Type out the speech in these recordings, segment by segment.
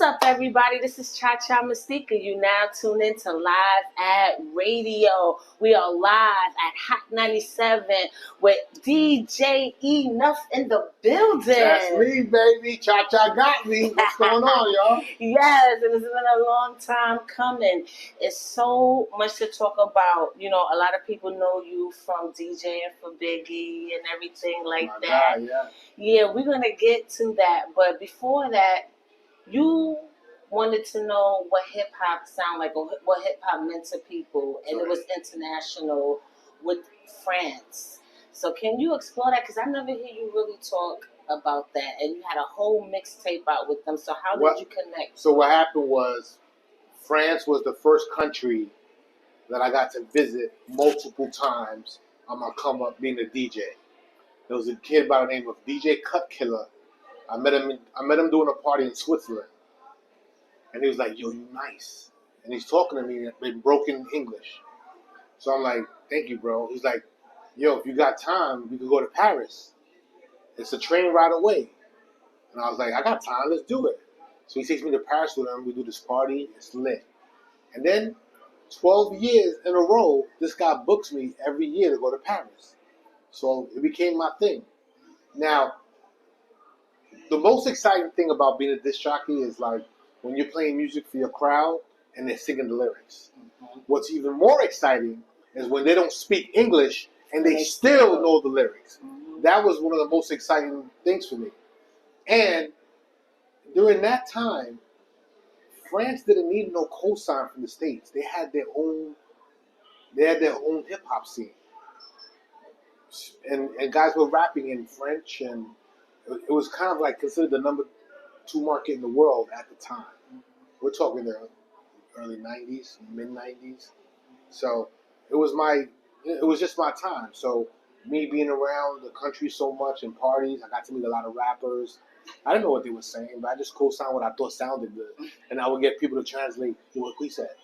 up, everybody? This is Cha Cha Mystica. You now tune in to Live at Radio. We are live at Hot 97 with DJ Enough in the building. That's me, baby. Cha Cha got me. What's going on, y'all? Yes, and it's been a long time coming. It's so much to talk about. You know, a lot of people know you from DJing for Biggie and everything like My that. God, yeah. Yeah, we're going to get to that. But before that, you wanted to know what hip hop sound like or what hip hop meant to people, and it was international with France. So can you explore that? Because I never hear you really talk about that, and you had a whole mixtape out with them. So how did you connect? So what happened was, France was the first country that I got to visit multiple times on my come up being a DJ. There was a kid by the name of DJ Cut Killer. I met him doing a party in Switzerland, and he was like, "Yo, you nice," and he's talking to me in broken English. So I'm like, "Thank you, bro." He's like, "Yo, if you got time, we could go to Paris. It's a train ride away." And I was like, "I got time. Let's do it." So he takes me to Paris with him. We do this party. It's lit. And then 12 years in a row, this guy books me every year to go to Paris. So it became my thing. Now, the most exciting thing about being a disc jockey is like when you're playing music for your crowd and they're singing the lyrics. Mm-hmm. What's even more exciting is when they don't speak English and they still know the lyrics. Mm-hmm. That was one of the most exciting things for me. And during that time, France didn't need no cosign from the States. They had their own hip hop scene. And guys were rapping in French, and it was kind of like considered the number 2 market in the world at the time. We're talking the early 90s, mid 90s. So it was just my time. So me being around the country so much and parties, I got to meet a lot of rappers. I didn't know what they were saying, but I just co-signed what I thought sounded good. And I would get people to translate what we said.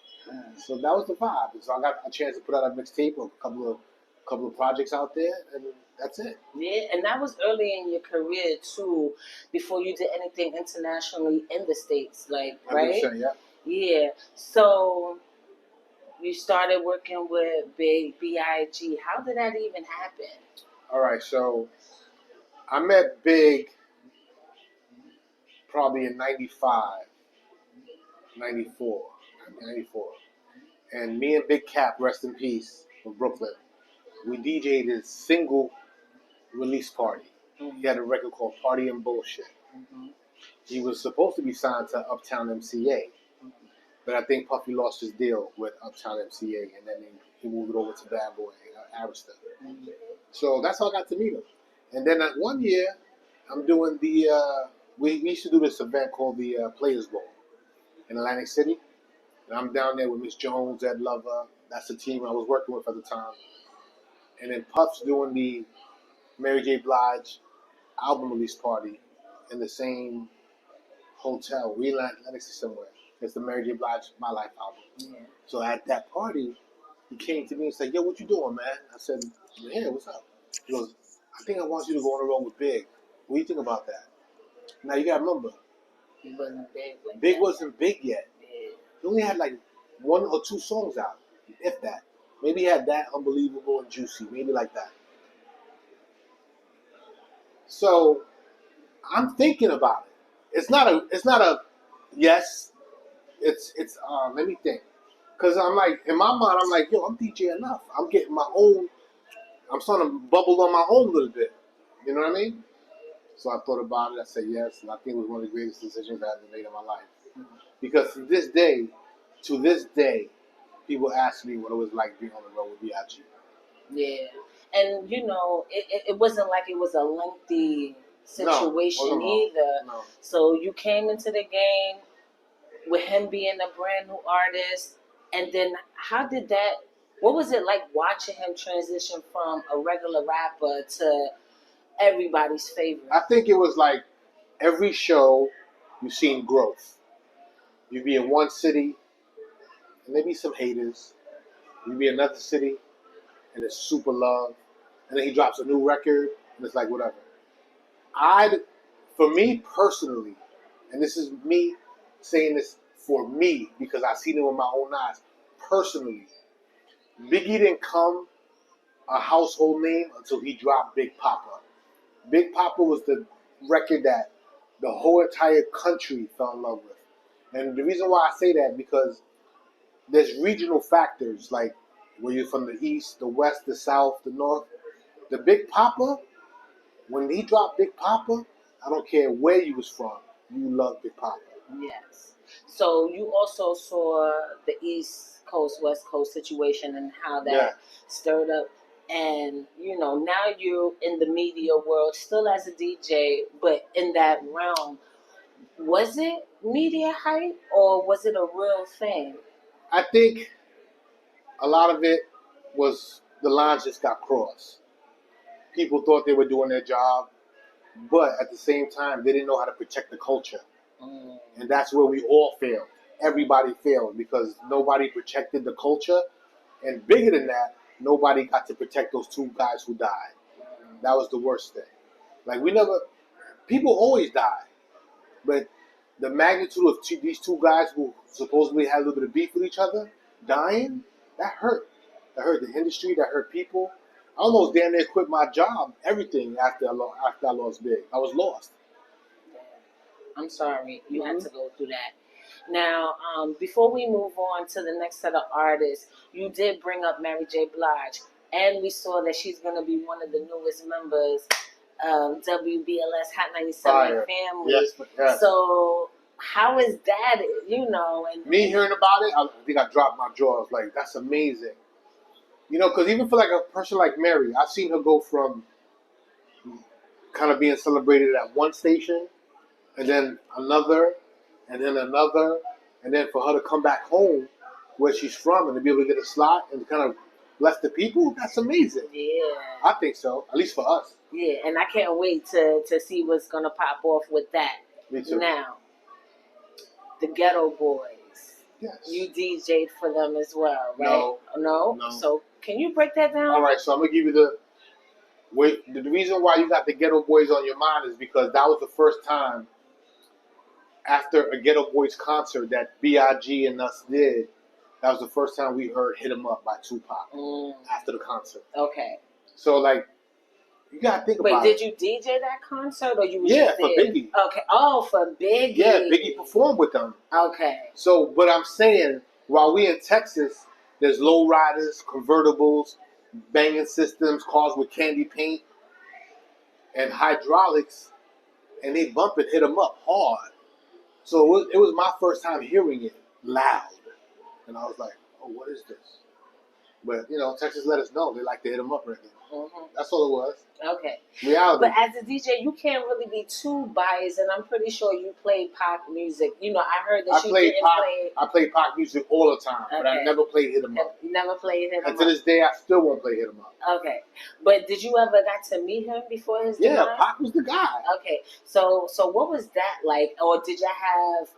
So that was the vibe. And so I got a chance to put out a mixtape of a couple of projects out there, and that's it. Yeah, and that was early in your career too, before you did anything internationally in the States, like, right? 100%, yeah. Yeah. So you started working with Big B.I.G. How did that even happen? All right, so I met Big probably in 95, 94. And me and Big Cap, rest in peace, from Brooklyn, we DJ'd his single release party. Mm-hmm. He had a record called Party and Bullshit. Mm-hmm. He was supposed to be signed to Uptown MCA, but I think Puffy lost his deal with Uptown MCA, and then he moved it over to Bad Boy Arista. Mm-hmm. So that's how I got to meet him. And then one year, I'm doing we used to do this event called the Players Bowl in Atlantic City. And I'm down there with Miss Jones, Ed Lover. That's the team I was working with at the time. And then Puff's doing the Mary J. Blige album release party in the same hotel. We in Atlantic City somewhere. It's the Mary J. Blige My Life album. Yeah. So at that party, he came to me and said, "Yo, what you doing, man?" I said, "Yeah, what's up?" He goes, "I think I want you to go on the road with Big. What do you think about that?" Now you gotta remember, he wasn't big. Big wasn't big yet. He only had like 1 or 2 songs out, if that. Maybe he had that, Unbelievable and Juicy, maybe like that. So I'm thinking about it. It's not a yes. It's let me think. Cause I'm like, in my mind, I'm like, yo, I'm DJ Enough. I'm getting my own. I'm starting to bubble on my own a little bit. You know what I mean? So I thought about it. I said yes, and I think it was one of the greatest decisions I ever made in my life. Because to this day, people ask me what it was like being on the road with B.I.G. Yeah, and you know, it wasn't like it was a lengthy situation either. No. So you came into the game with him being a brand new artist, and then what was it like watching him transition from a regular rapper to everybody's favorite? I think it was like every show you've seen growth. You'd be in one city, and maybe some haters. You'd be in another city, and it's super love. And then he drops a new record, and it's like whatever. For me personally, and this is me saying this for me because I seen it with my own eyes. Personally, Biggie didn't come a household name until he dropped Big Papa. Big Papa was the record that the whole entire country fell in love with. And the reason why I say that because there's regional factors like where you're from the east, the west, the south, the north. The Big Papa, when he dropped Big Papa, I don't care where you was from, you love Big Papa. Yes. So you also saw the East Coast, West Coast situation and how that Yeah. stirred up. And, you know, now you're in the media world, still as a DJ, but in that realm. Was it media hype or was it a real thing? I think a lot of it was the lines just got crossed. People thought they were doing their job, but at the same time, they didn't know how to protect the culture. And that's where we all failed. Everybody failed because nobody protected the culture. And bigger than that, nobody got to protect those two guys who died. That was the worst thing. Like, people always die. But the magnitude of these two guys who supposedly had a little bit of beef with each other, dying, that hurt. That hurt the industry, that hurt people. I almost damn near quit my job, everything after I lost Big. I was lost. I'm sorry you had to go through that. Now, before we move on to the next set of artists, you did bring up Mary J. Blige, and we saw that she's going to be one of the newest members of WBLS Hot 97 Fire. family. Yes. So, how is that? You know, and me hearing about it, I think I dropped my jaw. I was like, that's amazing. You know, because even for like a person like Mary, I've seen her go from kind of being celebrated at one station, and then another, and then another, and then for her to come back home where she's from and to be able to get a slot and kind of bless the people, that's amazing. Yeah. I think so, at least for us. Yeah, and I can't wait to see what's going to pop off with that. Me too. Now, the Ghetto Boys. Yes. You DJ'd for them as well, right? No. So can you break that down? All right, so I'm going to give you the reason why you got the Ghetto Boys on your mind is because that was the first time after a Ghetto Boys concert that B.I.G. and us did. That was the first time we heard Hit 'Em Up by Tupac after the concert. Okay. So, like, you got to think about it. Wait, did you DJ that concert or you was Yeah, just for there? Biggie. Okay. Oh, for Biggie. Yeah, Biggie performed with them. Okay. So, but I'm saying, while we in Texas, there's lowriders, convertibles, banging systems, cars with candy paint, and hydraulics, and they bump and Hit 'Em Up hard. So it was my first time hearing it loud. And I was like, oh, what is this? But, you know, Texas let us know they like to Hit 'Em Up record. That's all it was. Okay. Reality. But as a DJ, you can't really be too biased, and I'm pretty sure you played Pac music. You know, I heard that I play Pac music all the time, but I never played Hit 'Em Up. You never played Hit 'Em Up? And to this day, I still won't play Hit 'Em Up. Okay. But did you ever got to meet him before his demise? Yeah, Pac was the guy. Okay. So what was that like? Or did you have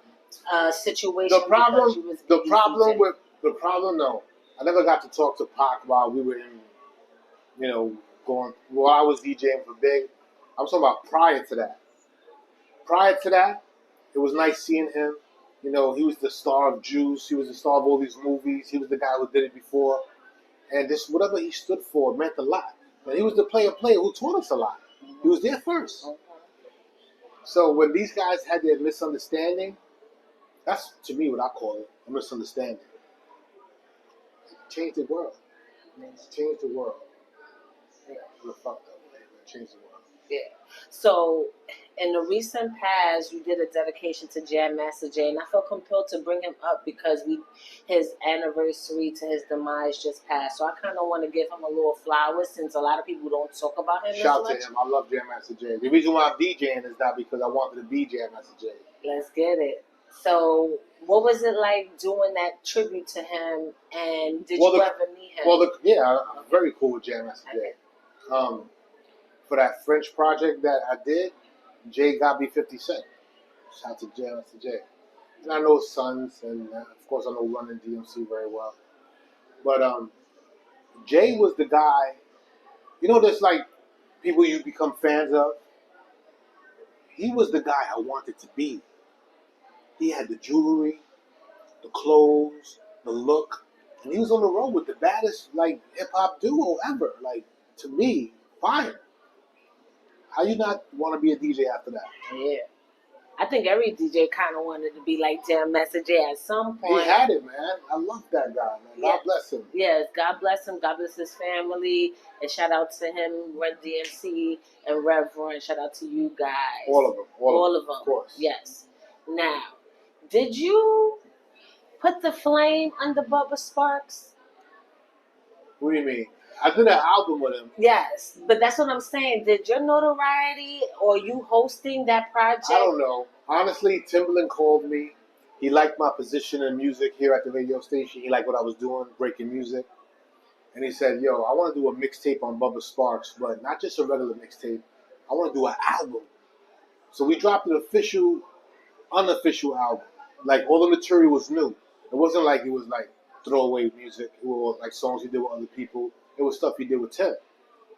a situation The problem, DJ? no. I never got to talk to Pac while we were in, you know, while I was DJing for Big. I'm talking about prior to that. Prior to that, it was nice seeing him. You know, he was the star of Juice. He was the star of all these movies. He was the guy who did it before. And just whatever he stood for meant a lot. And he was the player who taught us a lot. He was there first. So when these guys had their misunderstanding, that's, to me, what I call it, a misunderstanding. Change the world. Change the world. Yeah, we're fucked up. Change the world. Yeah. So, in the recent past, you did a dedication to Jam Master Jay, and I felt compelled to bring him up because his anniversary to his demise just passed. So I kind of want to give him a little flowers since a lot of people don't talk about him. Shout to him. I love Jam Master Jay. The reason why I'm DJing is not because I wanted to be Jam Master Jay. Let's get it. So, what was it like doing that tribute to him, and did you ever meet him? I'm very cool with Jam Master Jay. For that French project that I did, Jay got me 50 Cent. Shout out to Jam Master Jay. And I know Sons, and of course I know Run and DMC very well. But Jay was the guy, you know, there's like people you become fans of. He was the guy I wanted to be. He had the jewelry, the clothes, the look, and he was on the road with the baddest like hip hop duo ever. Like to me, fire. How you not want to be a DJ after that? Yeah. I think every DJ kind of wanted to be like Jam Messenger at some He point. had it, man. I love that guy, man. God bless him. Yes, God bless him. God bless his family. And shout out to him, Run DMC, and Reverend. Shout out to you guys. All of them. All of them. Of course. Yes. Now, did you put the flame under Bubba Sparks? What do you mean? I did an album with him. Yes, but that's what I'm saying. Did your notoriety or you hosting that project? I don't know. Honestly, Timbaland called me. He liked my position in music here at the radio station. He liked what I was doing, breaking music. And he said, yo, I want to do a mixtape on Bubba Sparks, but not just a regular mixtape. I want to do an album. So we dropped an official, unofficial album. Like, all the material was new. It wasn't like it was like throwaway music. It was like songs he did with other people. It was stuff he did with Tim.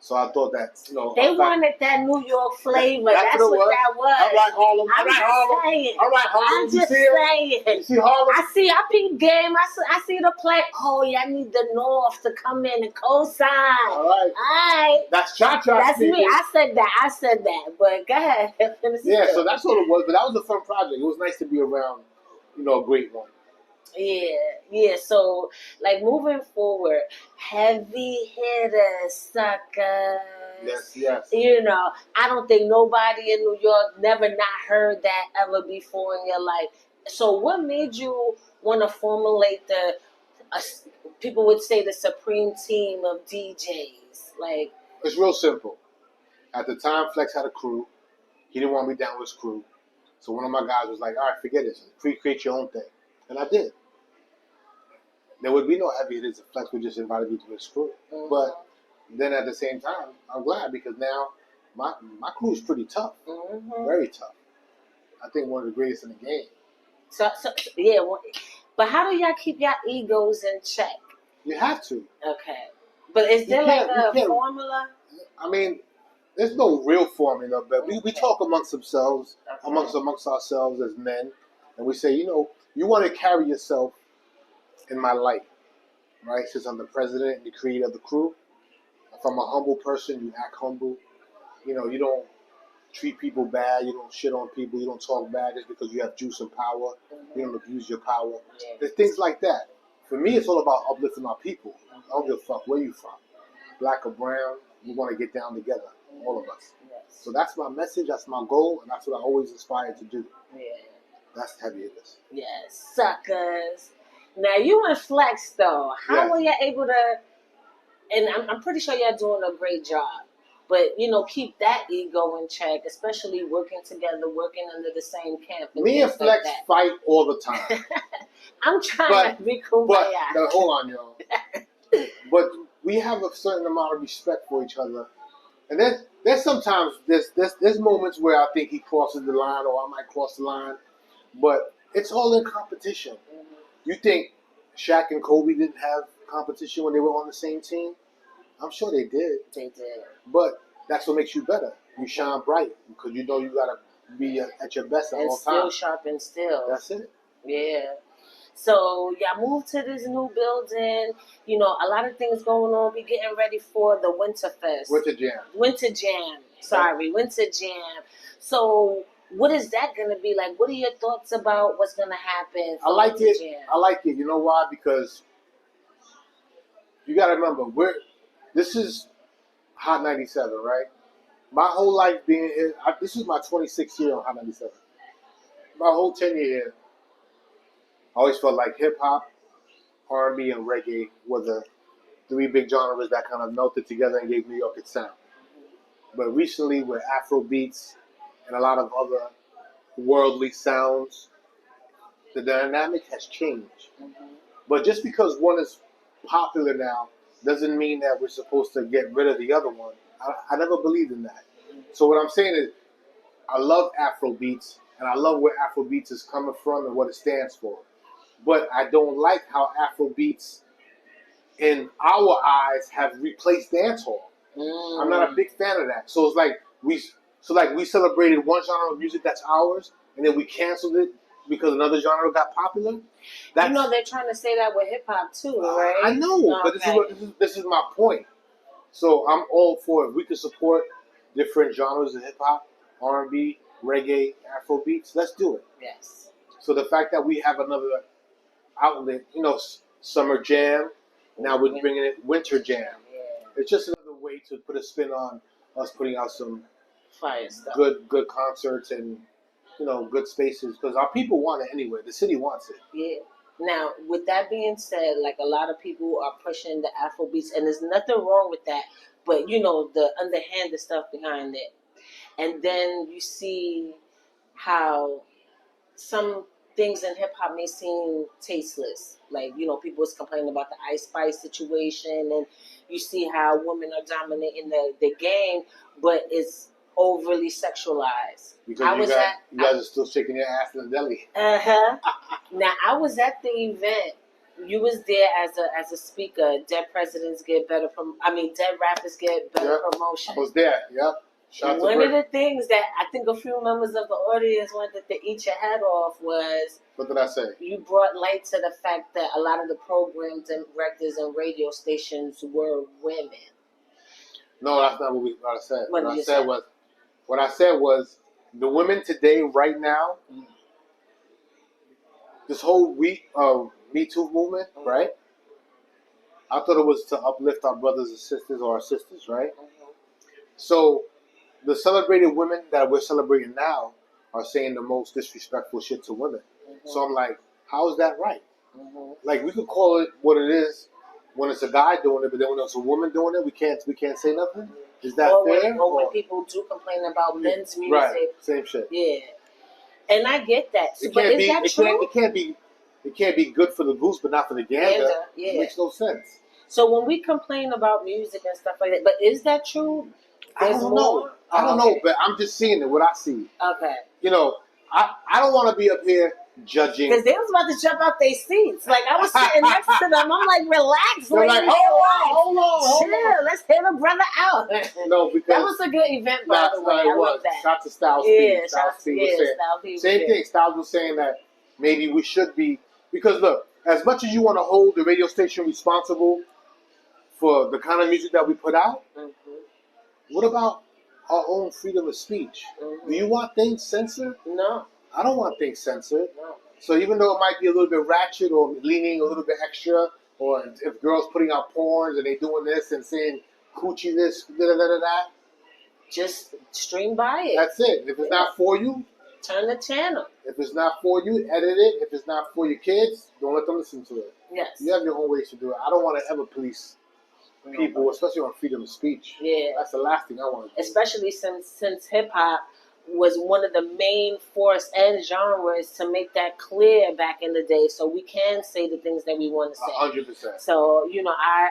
So I thought that, they wanted that New York flavor. That's what that was. All right, Harlem. I'm just saying. All right, Harlem. I'm just saying. You see Harlem? I peep game. I see the play. Oh, yeah, I need the North to come in and co-sign. All right. That's Cha-Cha. That's speaking. me. I said that. But go ahead. Yeah, so that's what it was. But that was a fun project. It was nice to be around, a great one. Yeah. So, like, moving forward, heavy hitters, suckers. Yes. I don't think nobody in New York never not heard that ever before in your life. So, what made you want to formulate people would say the supreme team of DJs? Like, it's real simple. At the time, Flex had a crew. He didn't want me down with his crew. So one of my guys was like, all right, forget it. Create your own thing. And I did. There would be no heavy hitters if Flex would just invited me to his crew. mm-hmm. But then at the same time, I'm glad because now my crew is pretty tough. Mm-hmm. Very tough. I think one of the greatest in the game. So yeah. But how do y'all keep y'all egos in check? You have to. Okay. But is there like a formula? I mean, there's no real formula, but we talk amongst ourselves, amongst ourselves as men, and we say, you want to carry yourself in my light, right? Since I'm the president and the creator of the crew, if I'm a humble person, you act humble. You don't treat people bad, you don't shit on people, you don't talk bad just because you have juice and power. Mm-hmm. You don't abuse your power. Yeah. There's things like that. For me, it's all about uplifting our people. I don't give a fuck where you from. Black or brown, we want to get down together, all of us. Yes. So that's my message, that's my goal, and that's what I always aspire to do. Yeah. That's heavy hitters. Yes, suckers. Now you and Flex though, how were you able to? And I'm pretty sure you're doing a great job, but keep that ego in check, especially working together, working under the same camp. Me and Flex fight all the time. I'm trying to be cool. But hold on, y'all. But we have a certain amount of respect for each other, and there's sometimes there's moments where I think he crosses the line or I might cross the line, but it's all in competition. Mm-hmm. You think Shaq and Kobe didn't have competition when they were on the same team? I'm sure they did. They did. But that's what makes you better. You shine bright because you gotta be at your best at all times. And still sharp and still. That's it. Yeah. So y'all moved to this new building. A lot of things going on. We getting ready for the Winterfest. Winter Jam. Sorry, Winter Jam. So what is that gonna be like? What are your thoughts about what's gonna happen? I like it. Jam? I like it. You know why? Because you gotta remember, this is Hot 97, right? My whole life being here. This is my 26th year on Hot 97. My whole 10 year here. I always felt like hip hop, R&B, and reggae were the three big genres that kind of melted together and gave New York its sound. But recently, with Afro beats and a lot of other worldly sounds, the dynamic has changed. Mm-hmm. But just because one is popular now doesn't mean that we're supposed to get rid of the other one. I never believed in that. So what I'm saying is, I love Afro beats, and I love where Afro beats is coming from and what it stands for. But I don't like how Afro beats, in our eyes, have replaced dancehall. I'm not a big fan of that. So it's like we celebrated one genre of music that's ours, and then we canceled it because another genre got popular. You know they're trying to say that with hip hop too, right? I know, but this is my point. So I'm all for it. We can support different genres of hip hop, R&B, reggae, Afro beats. Let's do it. Yes. So the fact that we have another outlet, Summer Jam. Now we're bringing it Winter Jam. Yeah. It's just another way to put a spin on us putting out some fire stuff, good concerts and good spaces because our people want it anyway. The city wants it. Yeah. Now, with that being said, like a lot of people are pushing the Afro beats, and there's nothing wrong with that. But the underhanded stuff behind it, and then you see how some things in hip hop may seem tasteless. Like, people was complaining about the Ice Spice situation, and you see how women are dominating the game, but it's overly sexualized. Because you guys are still shaking your ass in the deli. Now, I was at the event. You was there as a speaker. Dead presidents get better dead rappers get better promotion. I was there. Yep. One of the things that I think a few members of the audience wanted to eat your head off was... What did I say? You brought light to the fact that a lot of the programs and directors and radio stations were women. No, that's not what I said. What I said was the women today, right now, this whole week of Me Too movement, right? I thought it was to uplift our brothers and sisters or our sisters, right? So the celebrated women that we're celebrating now are saying the most disrespectful shit to women. So I'm like, how is that right? Like, we could call it what it is when it's a guy doing it, but then when it's a woman doing it, we can't say nothing. Is that fair? Or when people do complain about men's music, right? Same shit. Yeah, and I get that. But is that true? It can't be good for the goose, but not for the gander. Yeah. It makes no sense. So when we complain about music and stuff like that, but is that true? I don't know. But I'm just seeing it. What I see. Okay. I don't want to be up here judging. Because they was about to jump out their seats. Like, I was sitting next to them. I'm like, relax. They're like, hold on. Chill. Let's hear the brother out. No, because that was a good event, by the way. I love that. Shout to Styles P. Styles P was saying. Same thing. Styles was saying that maybe we should be. Because, look, as much as you want to hold the radio station responsible for the kind of music that we put out, what about our own freedom of speech? Do you want things censored? No. I don't want things censored. No. So even though it might be a little bit ratchet or leaning a little bit extra, or if girls putting out porns and they doing this and saying coochie this, da-da-da-da-da, just stream by it. That's it. If it's not for you, turn the channel. If it's not for you, edit it. If it's not for your kids, don't let them listen to it. Yes. You have your own ways to do it. I don't want to ever police people, especially on freedom of speech. Yeah. That's the last thing I want to do. Especially since hip-hop was one of the main force and genres to make that clear back in the day, so we can say the things that we want to say. 100%. So,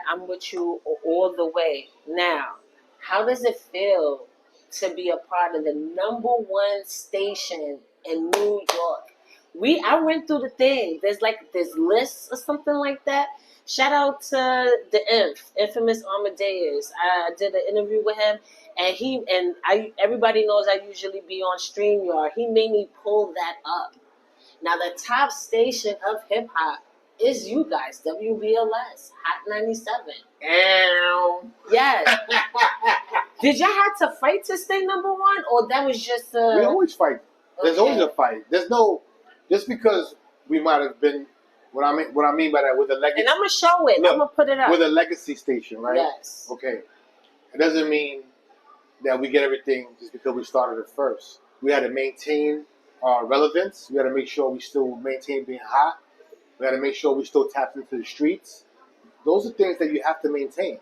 I'm with you all the way. Now, how does it feel to be a part of the #1 station in New York? I went through the thing. There's lists or something like that. Shout out to the infamous Amadeus. I did an interview with him, and everybody knows I usually be on StreamYard. He made me pull that up. Now the top station of hip hop is you guys, WBLS, Hot 97. Yes. Did y'all have to fight to stay #1, or that was just a... We always fight. There's always a fight. There's no... Just because we might have been... What I mean by that, with a legacy... And I'm going to show it. I'm going to put it up. With a legacy station, right? Yes. Okay. It doesn't mean that we get everything just because we started it first. We had to maintain our relevance. We had to make sure we still maintain being hot. We had to make sure we still tapped into the streets. Those are things that you have to maintain.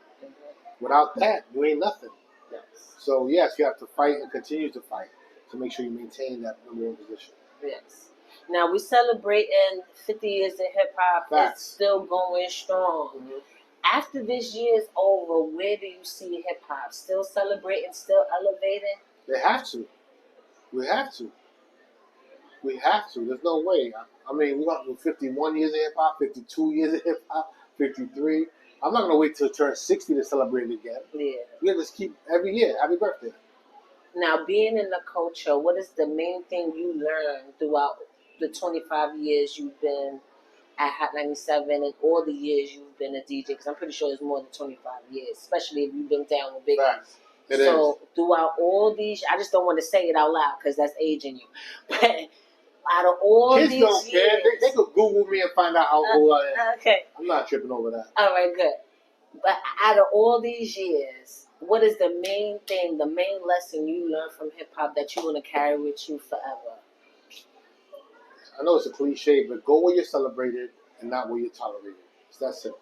Without that, you ain't nothing. Yes. So, yes, you have to fight and continue to fight to make sure you maintain that #1 position. Yes. Now, we're celebrating 50 years of hip-hop. It's still going strong. Mm-hmm. After this year is over, where do you see hip-hop? Still celebrating, still elevating? They have to. We have to. We have to. There's no way. I mean, we're going to do 51 years of hip-hop, 52 years of hip-hop, 53. I'm not going to wait till it turns 60 to celebrate it again. Yeah. We have to keep every year. Happy birthday. Now, being in the culture, what is the main thing you learned throughout the 25 years you've been at Hot 97 and all the years you've been a DJ? Because I'm pretty sure it's more than 25 years, especially if you've been down with Biggie. Facts. It So is. throughout all these, I just don't want to say it out loud because that's aging you. But out of all Kids these don't care. years, They could Google me and find out how old I am. okay, I'm not tripping over that. all right, good. But out of all these years, what is the main thing, the main lesson you learned from hip hop that you want to carry with you forever? I know it's a cliche, but go where you're celebrated and not where you're tolerated. It's that simple.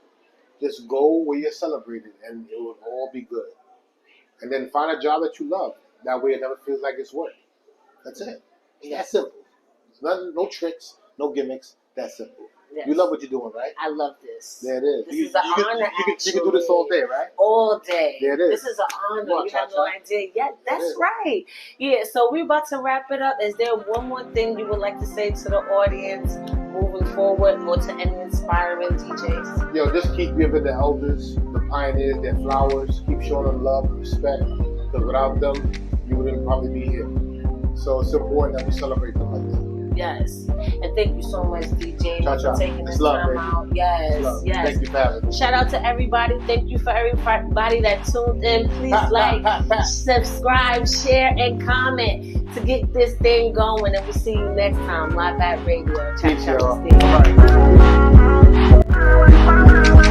Just go where you're celebrated and it will all be good. And then find a job that you love. That way it never feels like it's work. That's it. It's that simple. It's nothing, no tricks, no gimmicks. That simple. Yes. You love what you're doing, right? I love this. There it is. This is an honor, you can do this all day, right? All day. There it is. This is an honor. Come on, You have no Cha-Cha. idea. Yeah, that's is. right. Yeah, so we're about to wrap it up. Is there one more thing you would like to say to the audience moving forward or to any inspiring DJs? Yo, just keep giving the elders, the pioneers, their flowers. Keep showing them love and respect. Because without them, you wouldn't probably be here. So it's important that we celebrate them like that. Yes. And thank you so much, DJ, Cha-Cha. for taking It's this love, time baby. out. Yes, It's love. yes. Thank you for having me. Shout out to everybody. Thank you for everybody that tuned in. Please subscribe, share, and comment to get this thing going. And we'll see you next time live at radio. Peace, Cha-Cha y'all. Steve. All right.